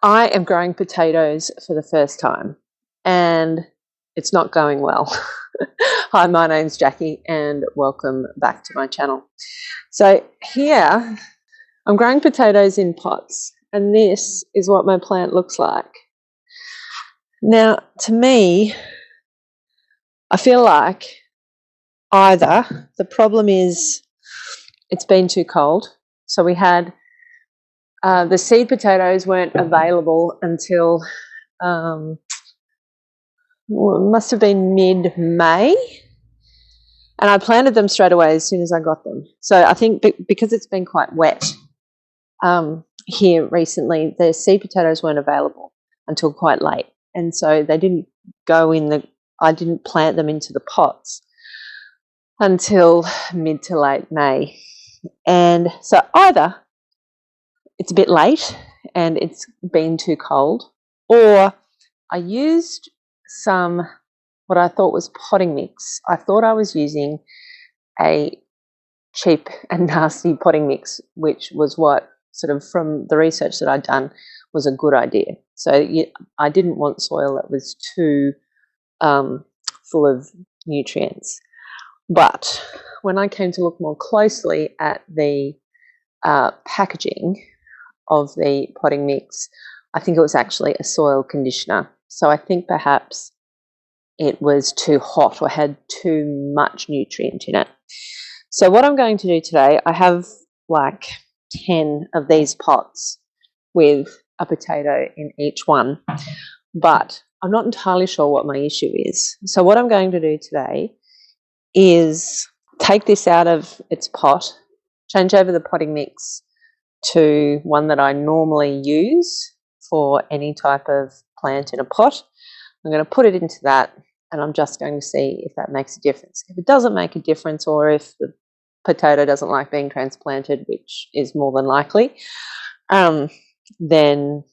I am growing potatoes for the first time and it's not going well. Hi, my name's Jackie and welcome back to my channel. So here I'm growing potatoes in pots and this is what my plant looks like. Now, to me, I feel like either the problem is it's been too cold. So we had the seed potatoes weren't available until it must have been mid-May, and I planted them straight away as soon as I got them. So I think because it's been quite wet here recently, the seed potatoes weren't available until quite late, and so they didn't go in the. I didn't plant them into the pots until mid to late May, and so either it's a bit late and it's been too cold, or I used some what I thought was potting mix. I thought I was using a cheap and nasty potting mix, which was what sort of from the research that I'd done was a good idea. So I didn't want soil that was too full of nutrients. But when I came to look more closely at the packaging of the potting mix, I think it was actually a soil conditioner. So I think perhaps it was too hot or had too much nutrient in it. So what I'm going to do today, I have like 10 of these pots with a potato in each one, but I'm not entirely sure what my issue is. So what I'm going to do today is take this out of its pot, change over the potting mix to one that I normally use for any type of plant in a pot. I'm going to put it into that and I'm just going to see if that makes a difference. If it doesn't make a difference, or if the potato doesn't like being transplanted, which is more than likely, then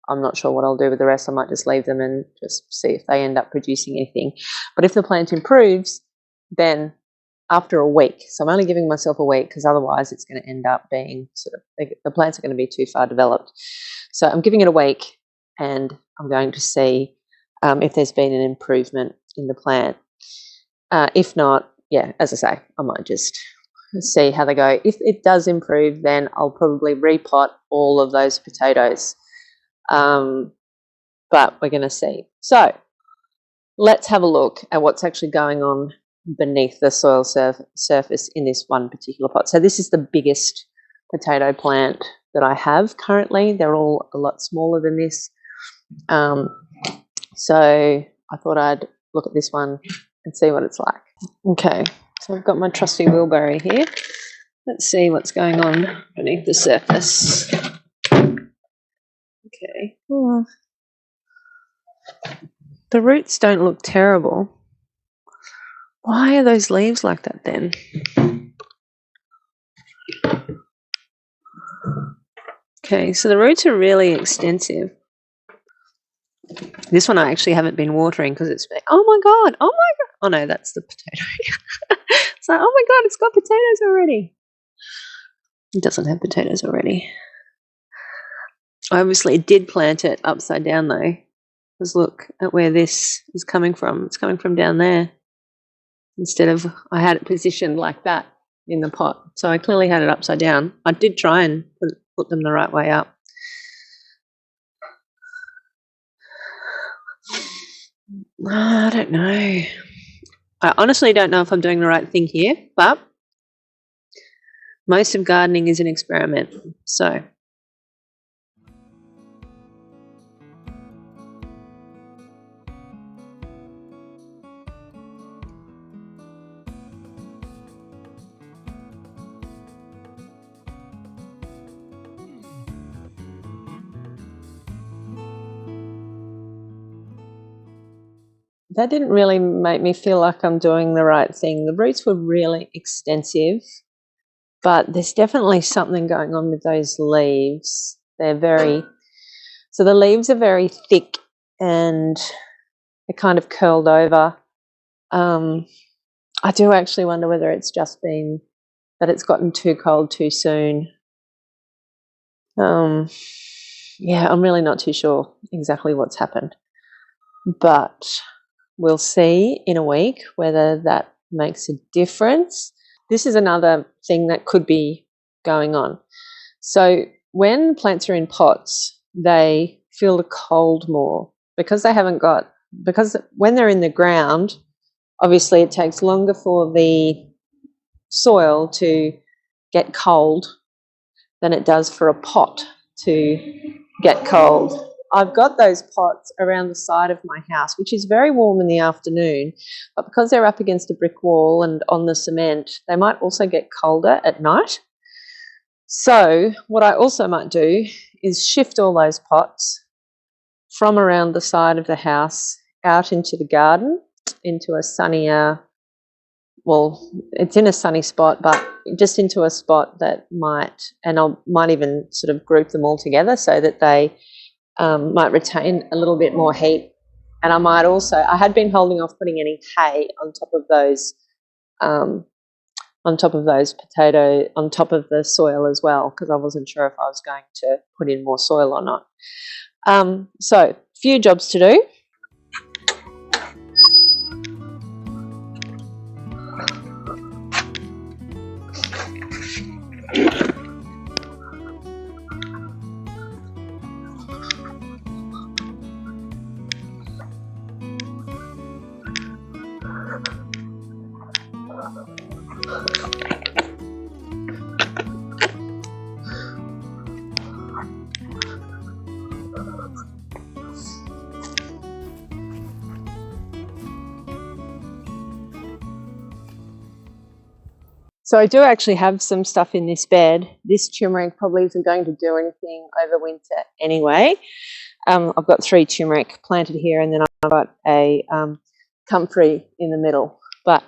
I'm not sure what I'll do with the rest. I might just leave them and just see if they end up producing anything. But if the plant improves, then after a week, so I'm only giving myself a week because otherwise it's going to end up being sort of, the plants are going to be too far developed. So I'm giving it a week and I'm going to see if there's been an improvement in the plant. If not, yeah, as I say, I might just see how they go. If it does improve, then I'll probably repot all of those potatoes. But we're going to see. So let's have a look at what's actually going on beneath the soil surface in this one particular pot. So this is the biggest potato plant that I have currently. They're all a lot smaller than this. So I thought I'd look at this one and see what it's like. Okay, so I've got my trusty wheelbarrow here. Let's see what's going on beneath the surface. Okay. Oh. The roots don't look terrible. Why are those leaves like that then? Okay, so the roots are really extensive. This one I actually haven't been watering because it's been, oh my god, oh no, that's the potato. It's like, oh my god, it's got potatoes already. It doesn't have potatoes already. I obviously did plant it upside down though, because look at where this is coming from. It's coming from down there instead of, I had it positioned like that in the pot. So I clearly had it upside down. I did try and put them the right way up. I don't know. I honestly don't know if I'm doing the right thing here, but most of gardening is an experiment. So that didn't really make me feel like I'm doing the right thing. The roots were really extensive, but there's definitely something going on with those leaves. So the leaves are very thick and they're kind of curled over. I do actually wonder whether it's just been that it's gotten too cold too soon. yeah, I'm really not too sure exactly what's happened, but we'll see in a week whether that makes a difference. This is another thing that could be going on. So when plants are in pots, they feel the cold more because when they're in the ground, obviously it takes longer for the soil to get cold than it does for a pot to get cold. I've got those pots around the side of my house, which is very warm in the afternoon, but because they're up against a brick wall and on the cement, they might also get colder at night. So what I also might do is shift all those pots from around the side of the house out into the garden, into a sunnier, well, it's in a sunny spot, but just into a spot that and I might even sort of group them all together so that they might retain a little bit more heat. And I had been holding off putting any hay on top of those potato, on top of the soil as well, because I wasn't sure if I was going to put in more soil or not. So, few jobs to do. So I do actually have some stuff in this bed. This turmeric probably isn't going to do anything over winter anyway. I've got 3 turmeric planted here, and then I've got a comfrey in the middle. But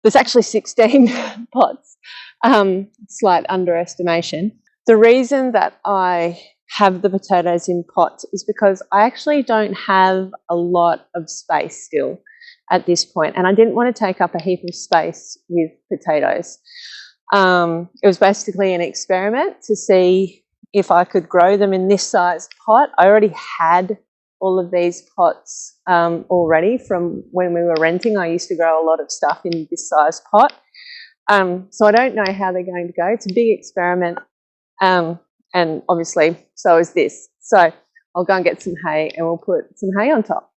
there's actually 16 pots. Slight underestimation. The reason that I have the potatoes in pots is because I actually don't have a lot of space still at this point, and I didn't want to take up a heap of space with potatoes. It was basically an experiment to see if I could grow them in this size pot. I already had all of these pots already from when we were renting. I used to grow a lot of stuff in this size pot. So I don't know how they're going to go. It's a big experiment, and obviously so is this. So I'll go and get some hay and we'll put some hay on top.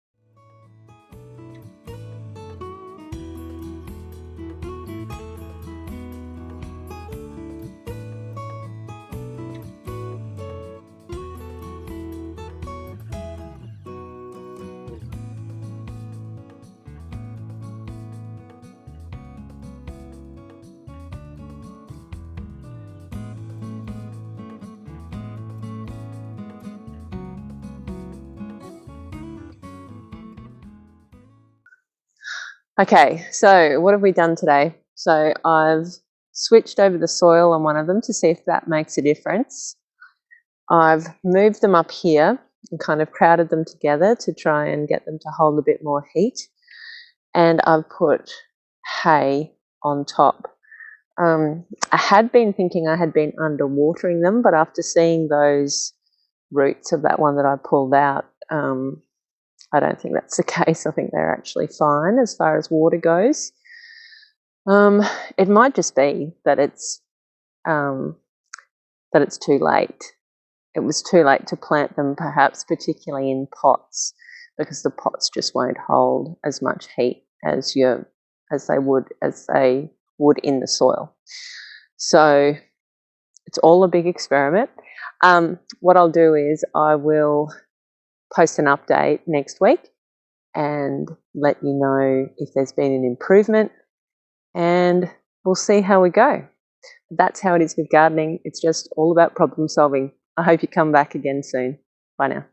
Okay, so what have we done today? So I've switched over the soil on one of them to see if that makes a difference. I've moved them up here and kind of crowded them together to try and get them to hold a bit more heat. And I've put hay on top. I had been thinking I had been underwatering them, but after seeing those roots of that one that I pulled out, I don't think that's the case. I think they're actually fine as far as water goes. It might just be that it's too late. It was too late to plant them, perhaps particularly in pots, because the pots just won't hold as much heat as they would in the soil. So it's all a big experiment. What I'll do is I will post an update next week and let you know if there's been an improvement, and we'll see how we go. That's how it is with gardening. It's just all about problem solving. I hope you come back again soon. Bye now.